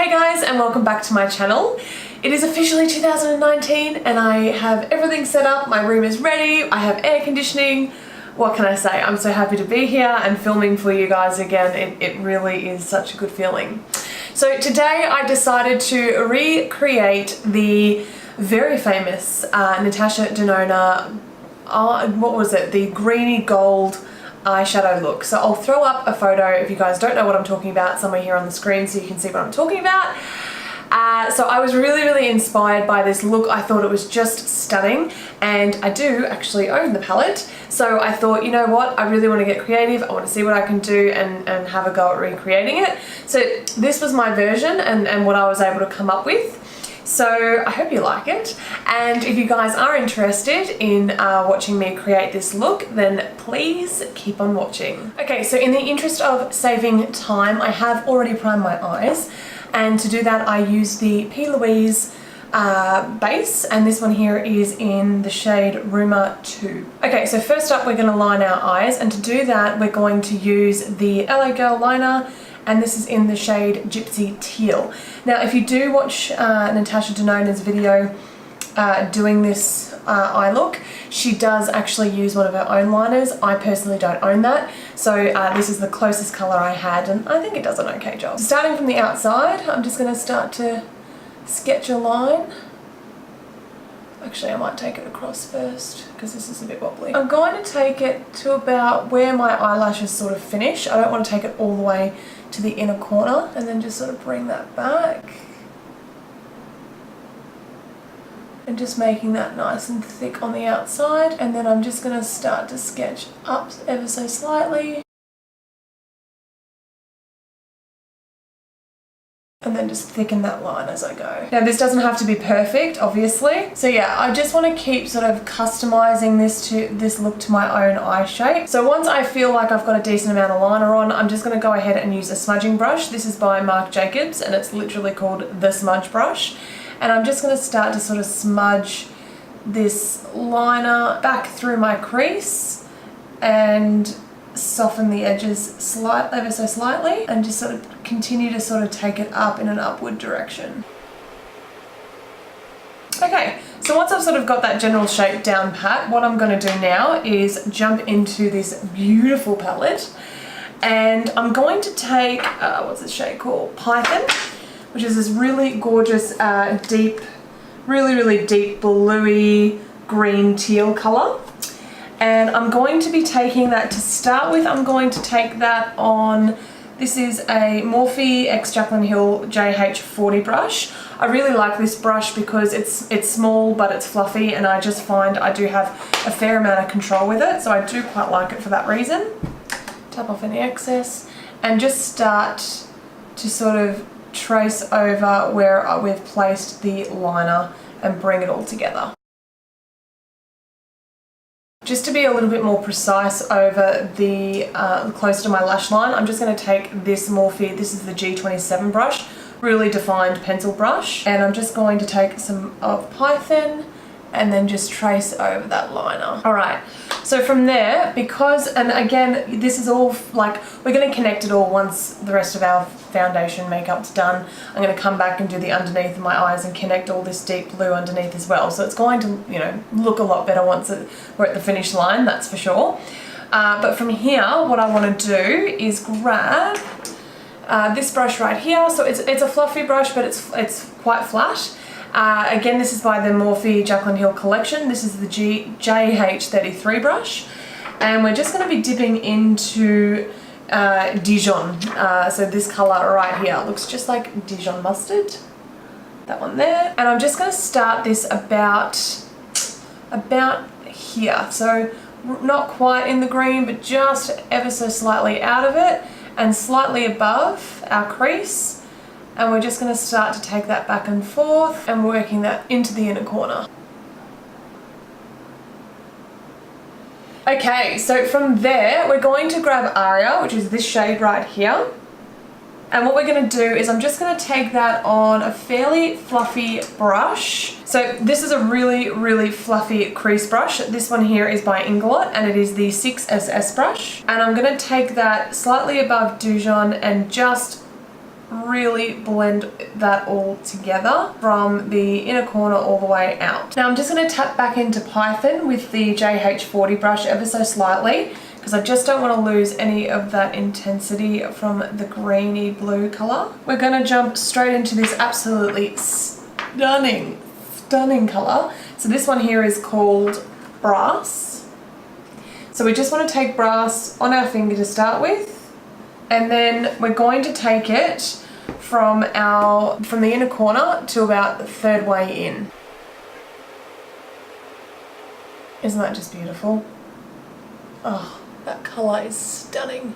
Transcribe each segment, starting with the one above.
Hey guys, and welcome back to my channel. It is officially 2019 and I have everything set up. My room is ready. I have air conditioning. What can I say? I'm so happy to be here and filming for you guys again. It really is such a good feeling. So today I decided to recreate the very famous Natasha Denona, what was it? The greeny gold eyeshadow look. So I'll throw up a photo if you guys don't know what I'm talking about somewhere here on the screen so you can see what I'm talking about. So I was really inspired by this look. I thought it was just stunning, and I do actually own the palette, so I thought, you know what, I really want to get creative. I want to see what I can do and have a go at recreating it. So this was my version and what I was able to come up with. So I hope you like it, and if you guys are interested in watching me create this look, then please keep on watching. Okay, so in the interest of saving time, I have already primed my eyes, and to do that I use the P. Louise base, and this one here is in the shade Rumor 2. Okay, so first up we're going to line our eyes, and to do that we're going to use the LA Girl liner, and this is in the shade Gypsy Teal. Now if you do watch Natasha Denona's video doing this eye look, she does actually use one of her own liners. I personally don't own that, so this is the closest colour I had, and I think it does an okay job. Starting from the outside, I'm just going to start to sketch a line. Actually, I might take it across first because this is a bit wobbly. I'm going to take it to about where my eyelashes sort of finish. I don't want to take it all the way to the inner corner, and then just sort of bring that back. And just making that nice and thick on the outside, and then I'm just going to start to sketch up ever so slightly. And then just thicken that line as I go. Now this doesn't have to be perfect, obviously. So yeah, I just want to keep sort of customizing this look to my own eye shape. So once I feel like I've got a decent amount of liner on, I'm just going to go ahead and use a smudging brush. This is by Marc Jacobs, and it's literally called the Smudge Brush. And I'm just going to start to sort of smudge this liner back through my crease and soften the edges ever so slightly, and just sort of continue to sort of take it up in an upward direction. Okay, so once I've sort of got that general shape down pat, what I'm going to do now is jump into this beautiful palette, and I'm going to take, what's this shade called? Python, which is this really gorgeous deep, really deep bluey green teal colour. And I'm going to be taking that to start with. I'm going to take that on, this is a Morphe x Jaclyn Hill JH40 brush. I really like this brush because it's small but it's fluffy, and I just find I do have a fair amount of control with it, so I do quite like it for that reason. Tap off any excess and just start to sort of trace over where we've placed the liner and bring it all together. Just to be a little bit more precise over the close to my lash line, I'm just going to take this Morphe, this is the G27 brush, really defined pencil brush, and I'm just going to take some of Python and then just trace over that liner. Alright, so from there, because, and again, this is all like, we're going to connect it all once the rest of our foundation makeup's done. I'm going to come back and do the underneath of my eyes and connect all this deep blue underneath as well. So it's going to, you know, look a lot better once we're at the finish line, that's for sure. But from here, what I want to do is grab this brush right here. So it's a fluffy brush, but it's quite flat. Again, this is by the Morphe Jaclyn Hill collection. This is the JH33 brush, and we're just going to be dipping into Dijon. So this colour right here looks just like Dijon mustard, that one there. And I'm just going to start this about here, so not quite in the green, but just ever so slightly out of it and slightly above our crease. And we're just going to start to take that back and forth and working that into the inner corner. Okay, so from there we're going to grab Aria, which is this shade right here. And what we're going to do is I'm just going to take that on a fairly fluffy brush. So this is a really fluffy crease brush. This one here is by Inglot, and it is the 6SS brush. And I'm going to take that slightly above Dijon and just really blend that all together from the inner corner all the way out. Now I'm just going to tap back into Python with the JH40 brush ever so slightly, because I just don't want to lose any of that intensity from the greeny blue colour. We're going to jump straight into this absolutely stunning colour. So this one here is called Brass. So we just want to take Brass on our finger to start with, and then we're going to take it from the inner corner to about the third way in. Isn't that just beautiful? Oh, that colour is stunning.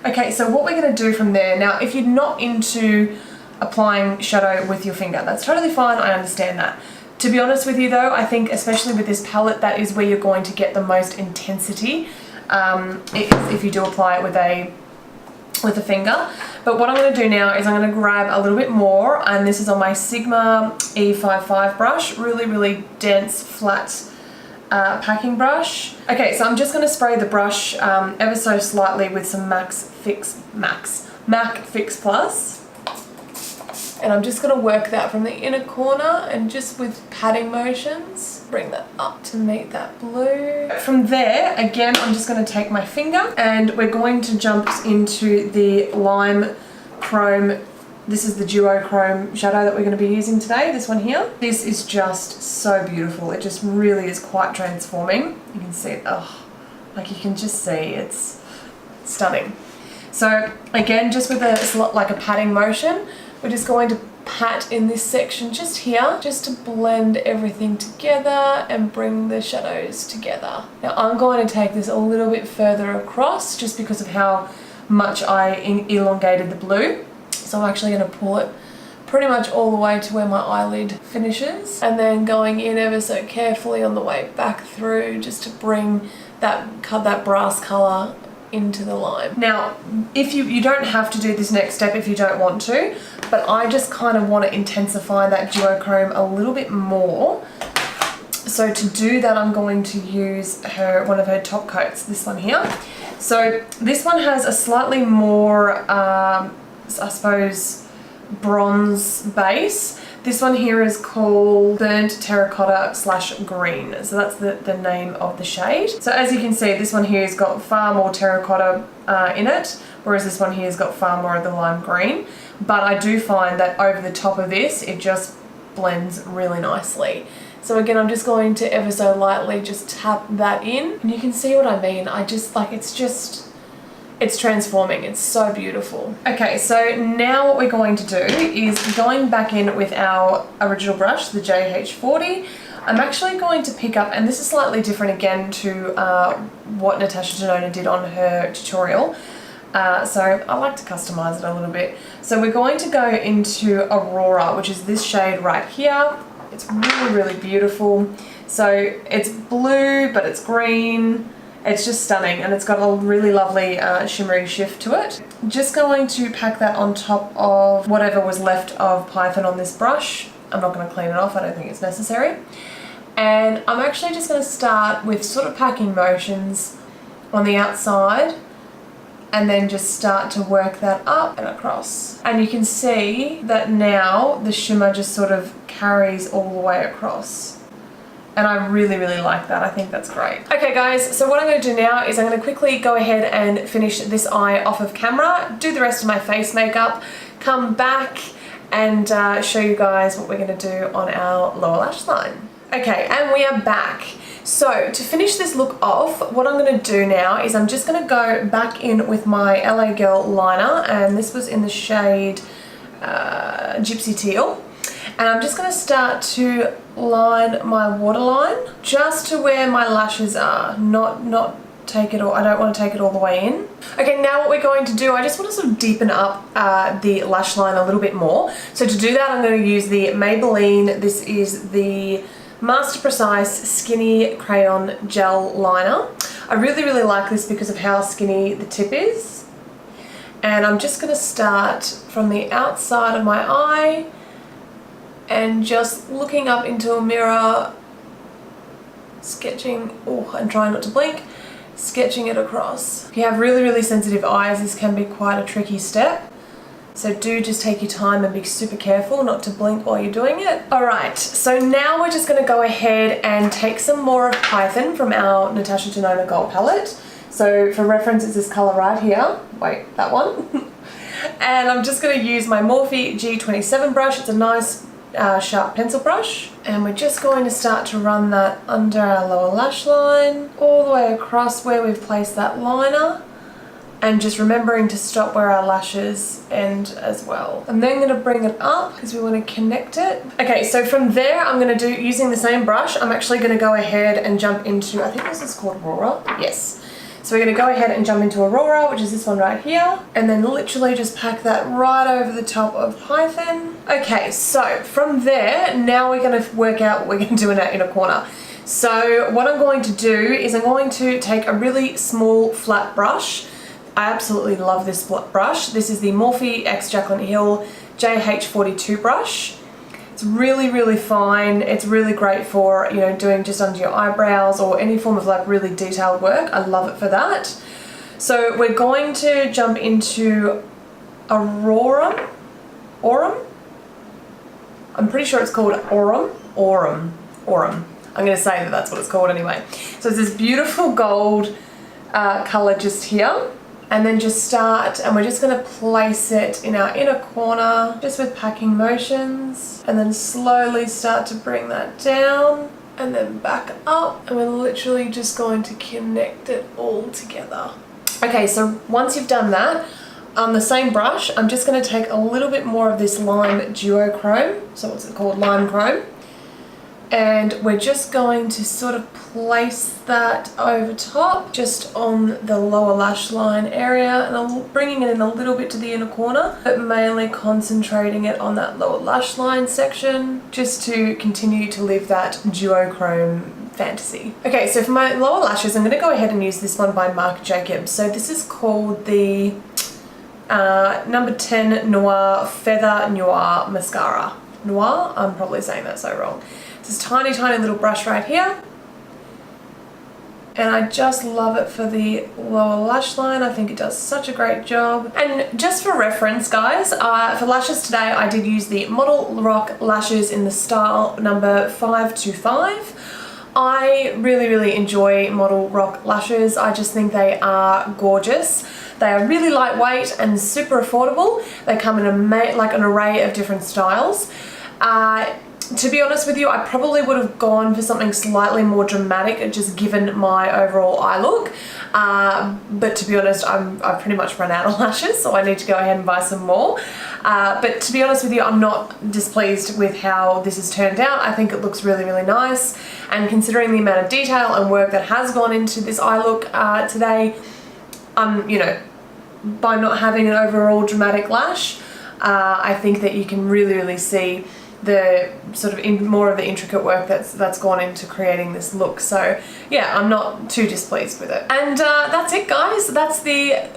Okay, so what we're going to do from there, now if you're not into applying shadow with your finger, that's totally fine, I understand that. To be honest with you though, I think especially with this palette, that is where you're going to get the most intensity if you do apply it with a finger. But what I'm going to do now is I'm going to grab a little bit more, and this is on my Sigma E55 brush, really dense flat packing brush. Okay, so I'm just going to spray the brush ever so slightly with some MAC Fix Plus. And I'm just going to work that from the inner corner and just with patting motions, bring that up to meet that blue. From there, again, I'm just going to take my finger and we're going to jump into the Lime Chrome. This is the Duo Chrome shadow that we're going to be using today, this one here. This is just so beautiful. It just really is quite transforming. You can see it, oh, like you can just see, it's stunning. So again, just with a patting motion, we're just going to pat in this section just here, just to blend everything together and bring the shadows together. Now I'm going to take this a little bit further across just because of how much I elongated the blue. So I'm actually going to pull it pretty much all the way to where my eyelid finishes, and then going in ever so carefully on the way back through just to bring that brass colour into the lime. Now, if you don't have to do this next step if you don't want to, but I just kind of want to intensify that duochrome a little bit more. So to do that, I'm going to use one of her top coats, this one here. So this one has a slightly more, I suppose, bronze base. This one here is called Burnt Terracotta / Green. So that's the name of the shade. So as you can see, this one here has got far more terracotta in it, whereas this one here has got far more of the lime green. But I do find that over the top of this, it just blends really nicely. So again, I'm just going to ever so lightly just tap that in. And you can see what I mean. It's transforming. It's so beautiful. Okay, so now what we're going to do is going back in with our original brush, the JH40. I'm actually going to pick up, and this is slightly different again to what Natasha Denona did on her tutorial. So I like to customize it a little bit. So we're going to go into Aurora, which is this shade right here. It's really beautiful. So it's blue, but it's green. It's just stunning, and it's got a really lovely shimmery shift to it. Just going to pack that on top of whatever was left of Python on this brush. I'm not going to clean it off, I don't think it's necessary. And I'm actually just going to start with sort of packing motions on the outside, and then just start to work that up and across. And you can see that now the shimmer just sort of carries all the way across. And I really like that. I think that's great. Okay guys, so what I'm going to do now is I'm going to quickly go ahead and finish this eye off of camera, do the rest of my face makeup, come back and show you guys what we're going to do on our lower lash line. Okay, and we are back. So to finish this look off, what I'm going to do now is I'm just going to go back in with my LA Girl liner, and this was in the shade Gypsy Teal. And I'm just going to start to line my waterline just to where my lashes are, not take it all. I don't want to take it all the way in. Okay, now what we're going to do, I just want to sort of deepen up the lash line a little bit more. So to do that, I'm going to use the Maybelline. This is the Master Precise Skinny Crayon Gel Liner. I really like this because of how skinny the tip is. And I'm just going to start from the outside of my eye and just looking up into a mirror, sketching, and trying not to blink, sketching it across. If you have really sensitive eyes, this can be quite a tricky step. So do just take your time and be super careful not to blink while you're doing it. Alright, so now we're just going to go ahead and take some more of Python from our Natasha Denona Gold palette. So for reference, it's this colour right here. Wait, that one. And I'm just going to use my Morphe G27 brush. It's a nice sharp pencil brush. And we're just going to start to run that under our lower lash line, all the way across where we've placed that liner. And just remembering to stop where our lashes end as well. I'm then going to bring it up because we want to connect it. Okay, so from there I'm going to do, using the same brush, I'm actually going to go ahead and jump into, I think this is called Aurora. Yes. So we're going to go ahead and jump into Aurora, which is this one right here, and then literally just pack that right over the top of Python. Okay, so from there, now we're going to work out what we're going to do in our inner corner. So what I'm going to do is I'm going to take a really small flat brush. I absolutely love this brush. This is the Morphe X Jaclyn Hill JH42 brush. It's really, really fine. It's really great for, you know, doing just under your eyebrows or any form of like really detailed work. I love it for that. So we're going to jump into Aurora. Aurum? I'm pretty sure it's called Aurum. Aurum. I'm going to say that that's what it's called anyway. So it's this beautiful gold colour just here. And then just start, and we're just going to place it in our inner corner, just with packing motions, and then slowly start to bring that down, and then back up, and we're literally just going to connect it all together. Okay, so once you've done that, on the same brush, I'm just going to take a little bit more of this lime duochrome, so what's it called, lime chrome, and we're just going to sort of place that over top, just on the lower lash line area, and I'm bringing it in a little bit to the inner corner, but mainly concentrating it on that lower lash line section, just to continue to live that duochrome fantasy. Okay, so for my lower lashes, I'm going to go ahead and use this one by Marc Jacobs. So this is called the number 10 Noir Feather Noir Mascara. Noir? I'm probably saying that so wrong. It's this tiny, tiny little brush right here. And I just love it for the lower lash line. I think it does such a great job. And just for reference, guys, for lashes today, I did use the Model Rock lashes in the style number 525. I really, really enjoy Model Rock lashes. I just think they are gorgeous. They are really lightweight and super affordable. They come in like an array of different styles. To be honest with you, I probably would have gone for something slightly more dramatic, just given my overall eye look. But to be honest, I've pretty much run out of lashes, so I need to go ahead and buy some more. But to be honest with you, I'm not displeased with how this has turned out. I think it looks really, really nice. And considering the amount of detail and work that has gone into this eye look today, you know, by not having an overall dramatic lash, I think that you can really, really see the sort of more of the intricate work that's gone into creating this look. So yeah, I'm not too displeased with it. And that's it, guys. That's the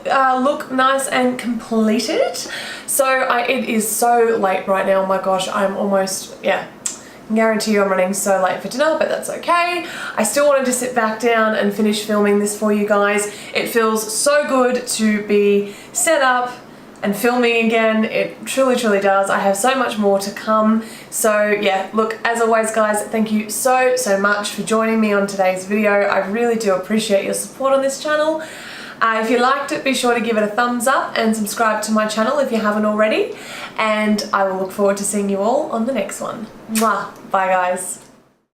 look nice and completed. So it is so late right now. Oh my gosh, I'm almost, yeah, I can guarantee you I'm running so late for dinner, but that's okay. I still wanted to sit back down and finish filming this for you guys. It feels so good to be set up and filming again. It truly, truly does. I have so much more to come. So yeah, look, as always, guys, thank you so, so much for joining me on today's video. I really do appreciate your support on this channel. If you liked it, be sure to give it a thumbs up and subscribe to my channel if you haven't already. And I will look forward to seeing you all on the next one. Mwah. Bye, guys.